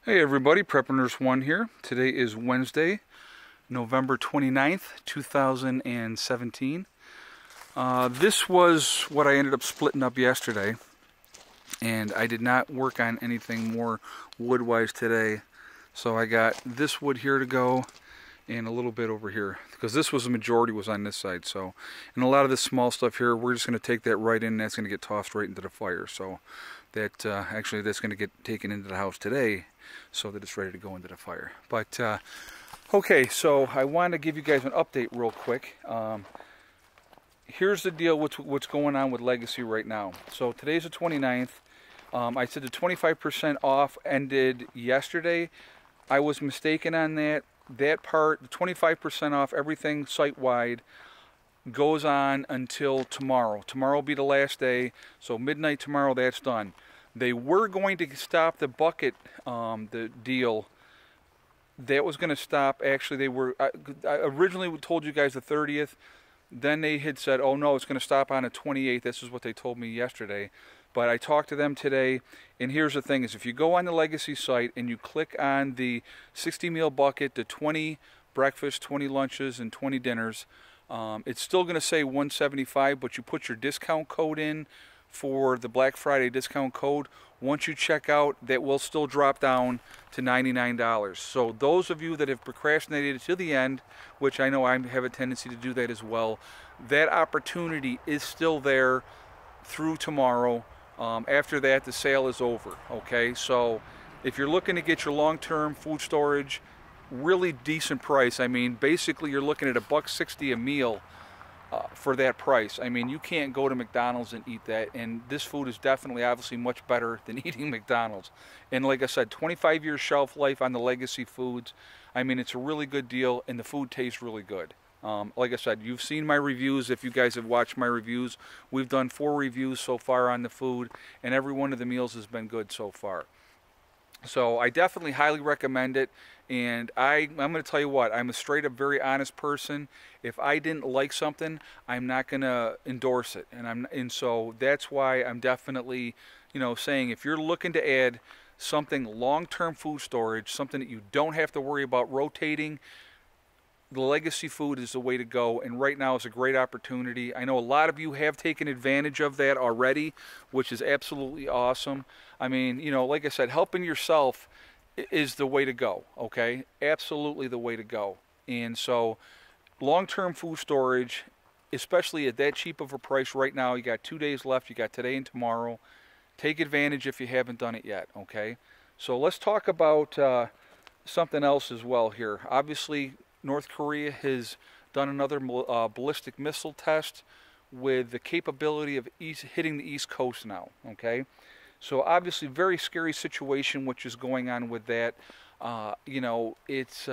Hey everybody, Preppernurse1 here. Today is Wednesday, November 29th, 2017. This was what I ended up splitting up yesterday, and I did not work on anything more wood-wise today. So I got this wood here to go and a little bit over here, because this was the majority was on this side. So, and a lot of this small stuff here, we're just going to take that right in, and that's going to get tossed right into the fire. So that actually that's going to get taken into the house today so that it's ready to go into the fire. But okay, so I want to give you guys an update real quick. Here's the deal with what's going on with Legacy right now. So today's the 29th. I said the 25% off ended yesterday. I was mistaken on that. That part, the 25% off everything site-wide, goes on until tomorrow. Tomorrow will be the last day, so midnight tomorrow, that's done. They were going to stop the bucket, the deal. That was going to stop. Actually, they were. I originally told you guys the 30th. Then they had said, "Oh no, it's going to stop on the 28th." This is what they told me yesterday. But I talked to them today, and here's the thing: is if you go on the Legacy site and you click on the 60 meal bucket, the 20 breakfast, 20 lunches, and 20 dinners, it's still going to say 175, but you put your discount code in for the Black Friday discount code. Once you check out, that will still drop down to $99. So those of you that have procrastinated to the end, which I know I have a tendency to do that as well, that opportunity is still there through tomorrow. After that, the sale is over. Okay, so if you're looking to get your long-term food storage, really decent price. I mean, basically you're looking at $1.60 a meal for that price. I mean, you can't go to McDonald's and eat that, and this food is definitely obviously much better than eating McDonald's. And like I said, 25 years shelf life on the Legacy foods. I mean, it's a really good deal, and the food tastes really good. Like I said, you've seen my reviews. If you guys have watched my reviews, we've done 4 reviews so far on the food, and every one of the meals has been good so far. So I definitely highly recommend it, and I'm going to tell you what, I'm a straight up very honest person. If I didn't like something, I'm not going to endorse it, and so that's why I'm definitely, you know, saying if you're looking to add something long-term food storage, something that you don't have to worry about rotating, the Legacy food is the way to go, and right now is a great opportunity. I know a lot of you have taken advantage of that already, which is absolutely awesome. I mean, you know, like I said, helping yourself is the way to go, okay? Absolutely the way to go. And so long-term food storage, especially at that cheap of a price right now, you got 2 days left, you got today and tomorrow. Take advantage if you haven't done it yet, okay? So let's talk about something else as well here. Obviously, North Korea has done another ballistic missile test with the capability of hitting the East Coast now, okay? So obviously very scary situation which is going on with that. You know, it's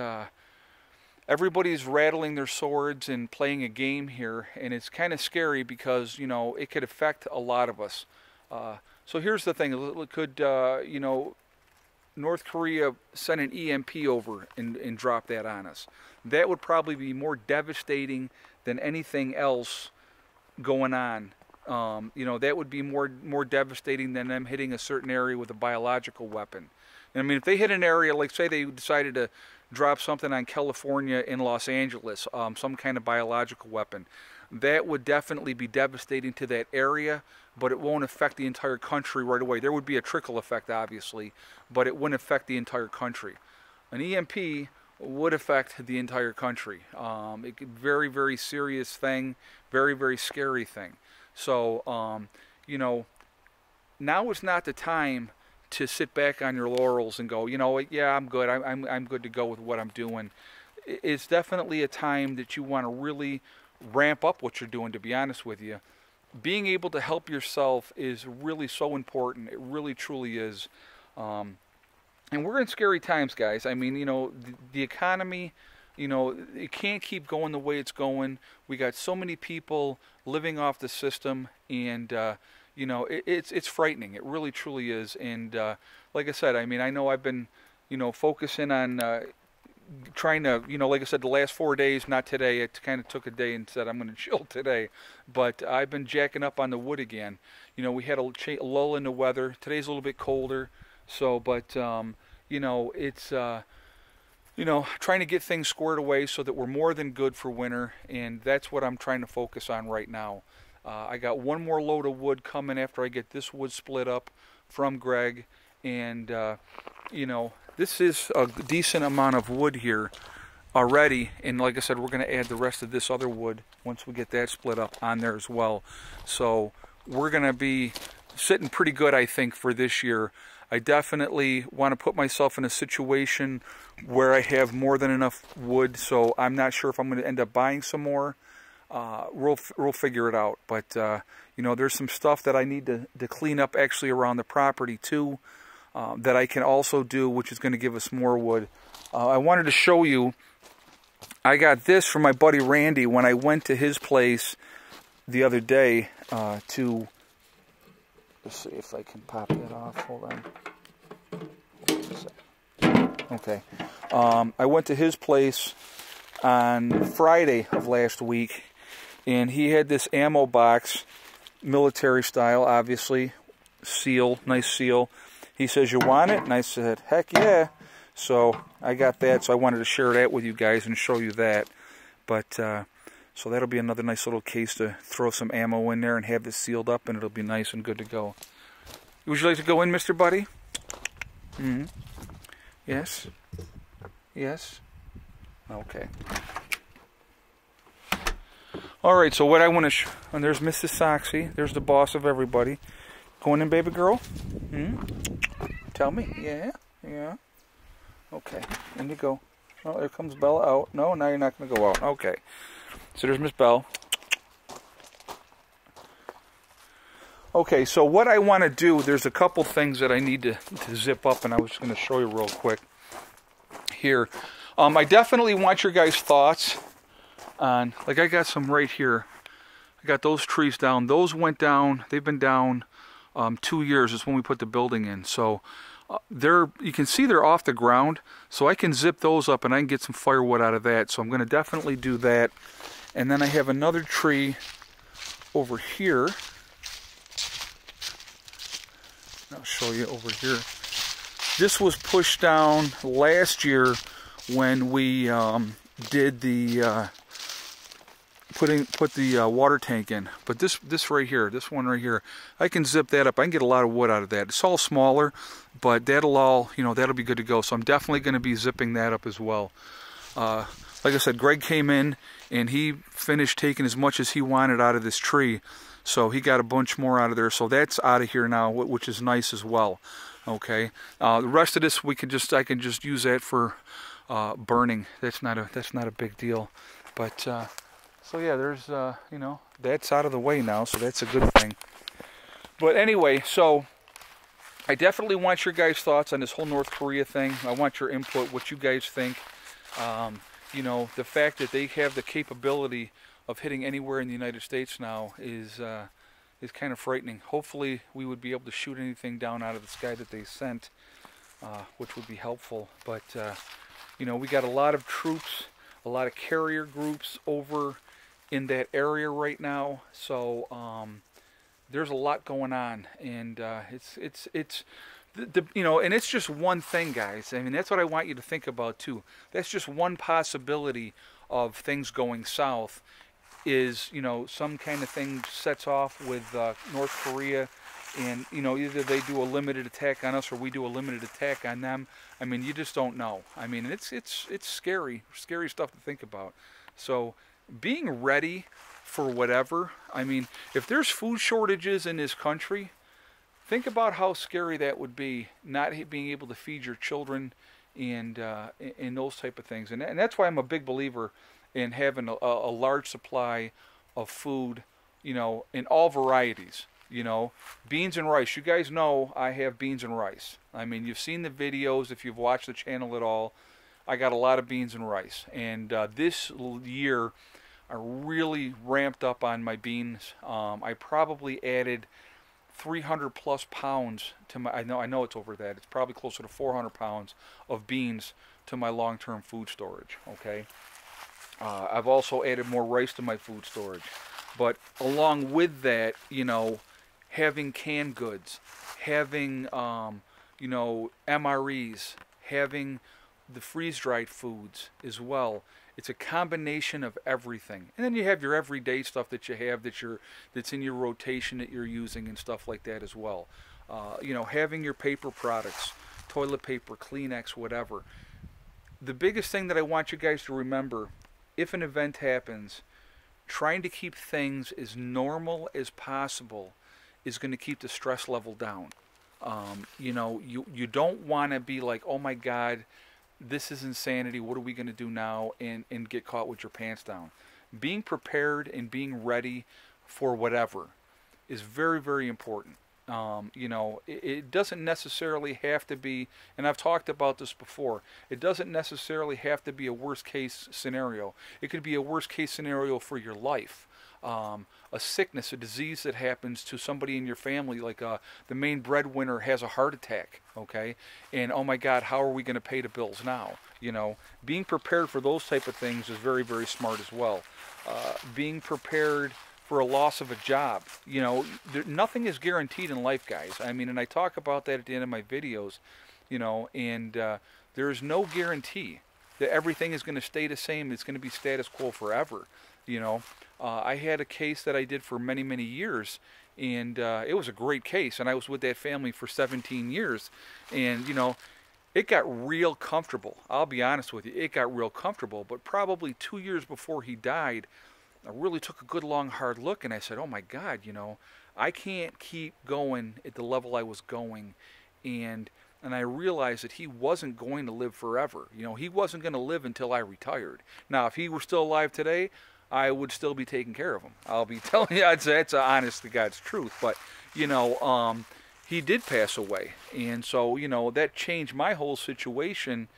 everybody's rattling their swords and playing a game here, and it's kind of scary because, you know, it could affect a lot of us. So here's the thing, could, you know, North Korea send an EMP over and drop that on us? That would probably be more devastating than anything else going on. You know, that would be more devastating than them hitting a certain area with a biological weapon. And I mean, if they hit an area, like say they decided to drop something on California in Los Angeles, some kind of biological weapon, that would definitely be devastating to that area, but it won't affect the entire country right away. There would be a trickle effect, obviously, but it wouldn't affect the entire country. An EMP would affect the entire country. It could very, very serious thing, very, very scary thing. So, you know, now is not the time to sit back on your laurels and go, you know, yeah, I'm good. I'm good to go with what I'm doing. It's definitely a time that you want to really ramp up what you're doing, to be honest with you. Being able to help yourself is really so important. It really, truly is. And we're in scary times, guys. I mean, you know, the economy, you know, it can't keep going the way it's going. We got so many people living off the system, and you know, it's frightening. It really, truly is. And like I said, I mean, I know I've been, you know, focusing on trying to, you know, like I said, the last 4 days, not today. It kind of took a day and said I'm going to chill today, but I've been jacking up on the wood again. You know, we had a lull in the weather. Today's a little bit colder, so, but you know, it's you know, trying to get things squared away so that we're more than good for winter, and that's what I'm trying to focus on right now. I got one more load of wood coming after I get this wood split up from Greg, and you know, this is a decent amount of wood here already, and like I said, we're going to add the rest of this other wood once we get that split up on there as well. So we're going to be sitting pretty good, I think, for this year. I definitely want to put myself in a situation where I have more than enough wood, so I'm not sure if I'm going to end up buying some more. We'll figure it out, but you know, there's some stuff that I need to clean up actually around the property too, that I can also do, which is going to give us more wood. I wanted to show you, I got this from my buddy Randy when I went to his place the other day to, let's see if I can pop that off, hold on. Okay, I went to his place on Friday of last week, and he had this ammo box, military style, obviously, seal, nice seal. He says, "You want it?" And I said, "Heck yeah." So I got that, so I wanted to share that with you guys and show you that. But so that'll be another nice little case to throw some ammo in there and have this sealed up, and it'll be nice and good to go. Would you like to go in, Mr. Buddy? Mm-hmm. Yes? Yes? Okay. Alright, so what I want to and there's Mrs. Soxy. There's the boss of everybody. Going in, baby girl? Tell me. Yeah? Yeah? Okay. In you go. Oh, there comes Bella out. No, now you're not going to go out. Okay. So there's Miss Belle. Okay, so what I want to do, there's a couple things that I need to zip up, and I was just going to show you real quick here. I definitely want your guys' thoughts on, like I got some right here. I got those trees down. Those went down, they've been down 2 years. It's when we put the building in. So you can see they're off the ground, so I can zip those up and I can get some firewood out of that. So I'm going to definitely do that. And then I have another tree over here. I'll show you over here. This was pushed down last year when we did the put the water tank in. But this right here, this one right here, I can zip that up. I can get a lot of wood out of that. It's all smaller, but that'll all, you know, that'll be good to go. So I'm definitely going to be zipping that up as well. Like I said, Greg came in and he finished taking as much as he wanted out of this tree. So he got a bunch more out of there. So that's out of here now, which is nice as well. Okay. The rest of this I can just use that for burning. That's not a big deal. But so yeah, there's you know, that's out of the way now, so that's a good thing. But anyway, so I definitely want your guys' thoughts on this whole North Korea thing. I want your input, what you guys think. You know, the fact that they have the capability of hitting anywhere in the United States now is kind of frightening. Hopefully we would be able to shoot anything down out of the sky that they sent, which would be helpful. But you know, we got a lot of troops, a lot of carrier groups over in that area right now. So there's a lot going on, and it's you know, and it's just one thing, guys. I mean, that's what I want you to think about too. That's just one possibility of things going south. Is, you know, some kind of thing sets off with North Korea, and you know, either they do a limited attack on us or we do a limited attack on them. I mean, you just don't know. I mean, it's scary stuff to think about. So being ready for whatever. I mean, if there's food shortages in this country, think about how scary that would be, not being able to feed your children and those type of things. And that's why I'm a big believer in having a large supply of food, you know, in all varieties. You know, beans and rice. You guys know I have beans and rice. I mean, you've seen the videos if you've watched the channel at all. I got a lot of beans and rice. And this year, I really ramped up on my beans. I probably added 300 plus pounds to my, I know it's over that. It's probably closer to 400 pounds of beans to my long-term food storage, okay? I've also added more rice to my food storage. But along with that, you know, having canned goods, having, you know, MREs, having the freeze-dried foods as well. It's a combination of everything. And then you have your everyday stuff that you have that's in your rotation that you're using and stuff like that as well. Having your paper products, toilet paper, Kleenex, whatever. The biggest thing that I want you guys to remember, if an event happens, trying to keep things as normal as possible is going to keep the stress level down. You don't want to be like, oh my God, this is insanity, what are we going to do now, and get caught with your pants down. Being prepared and being ready for whatever is very, very important. It doesn't necessarily have to be, and I've talked about this before, it doesn't necessarily have to be a worst case scenario. It could be a worst case scenario for your life. A sickness, a disease that happens to somebody in your family, like the main breadwinner has a heart attack, okay? And oh my God, how are we going to pay the bills now? Being prepared for those type of things is very, very smart as well. Being prepared for a loss of a job. Nothing is guaranteed in life, guys. I mean, and I talk about that at the end of my videos, and there is no guarantee that everything is going to stay the same. It's going to be status quo forever. I had a case that I did for many, many years, and it was a great case, and I was with that family for 17 years, and it got real comfortable. I'll be honest with you, it got real comfortable, but probably 2 years before he died, I really took a good long hard look, and I said, oh my God, I can't keep going at the level I was going, and I realized that he wasn't going to live forever. He wasn't going to live until I retired. Now, if he were still alive today, I would still be taking care of him. I'll be telling you, it's an honest to God's truth. But, he did pass away. And so, that changed my whole situation.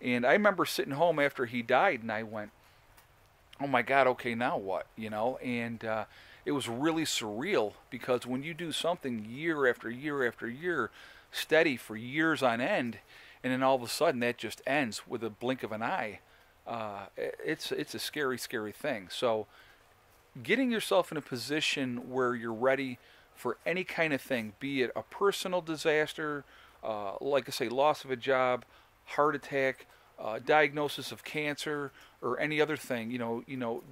And I remember sitting home after he died, and I went, oh my God, okay, now what? And it was really surreal, because when you do something year after year after year, steady for years on end, and then all of a sudden that just ends with a blink of an eye, it's a scary, scary thing. So getting yourself in a position where you're ready for any kind of thing, be it a personal disaster, like I say, loss of a job, heart attack, diagnosis of cancer, or any other thing,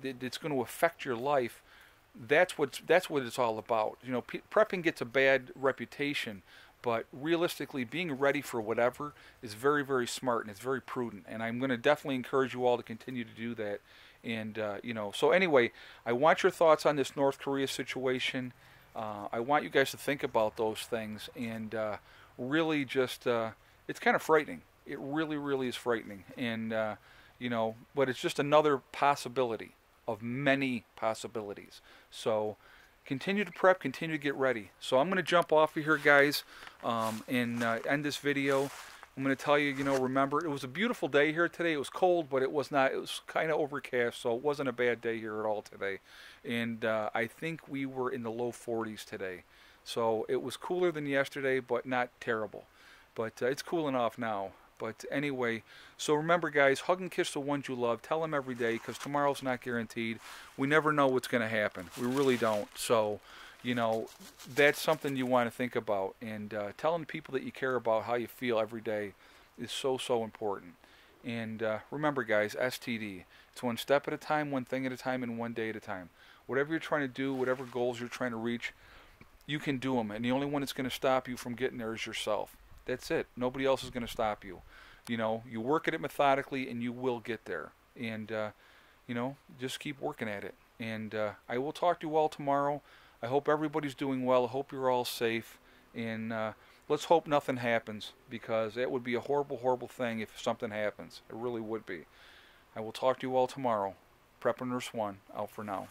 that's going to affect your life. That's what it's all about. Prepping gets a bad reputation, but realistically, being ready for whatever is very, very smart, and it's very prudent. And I'm going to definitely encourage you all to continue to do that. And so anyway, I want your thoughts on this North Korea situation. I want you guys to think about those things, and really just, it's kind of frightening. It really, really is frightening. And but it's just another possibility of many possibilities. So continue to prep, continue to get ready. So I'm going to jump off of here, guys, and end this video. I'm going to tell you, remember, it was a beautiful day here today. It was cold, but it was kind of overcast, so it wasn't a bad day here at all today. And I think we were in the low 40s today. So it was cooler than yesterday, but not terrible. But it's cooling off now. But anyway, so remember, guys, hug and kiss the ones you love. Tell them every day, because tomorrow's not guaranteed. We never know what's going to happen. We really don't. So, that's something you want to think about. And telling the people that you care about how you feel every day is so, so important. And remember, guys, STD. It's one step at a time, one thing at a time, and one day at a time. Whatever you're trying to do, whatever goals you're trying to reach, you can do them. And the only one that's going to stop you from getting there is yourself. That's it. Nobody else is going to stop you. You work at it methodically, and you will get there. And, just keep working at it. And I will talk to you all tomorrow. I hope everybody's doing well. I hope you're all safe. And let's hope nothing happens, because that would be a horrible, horrible thing if something happens. It really would be. I will talk to you all tomorrow. Prepper Nurse 1, out for now.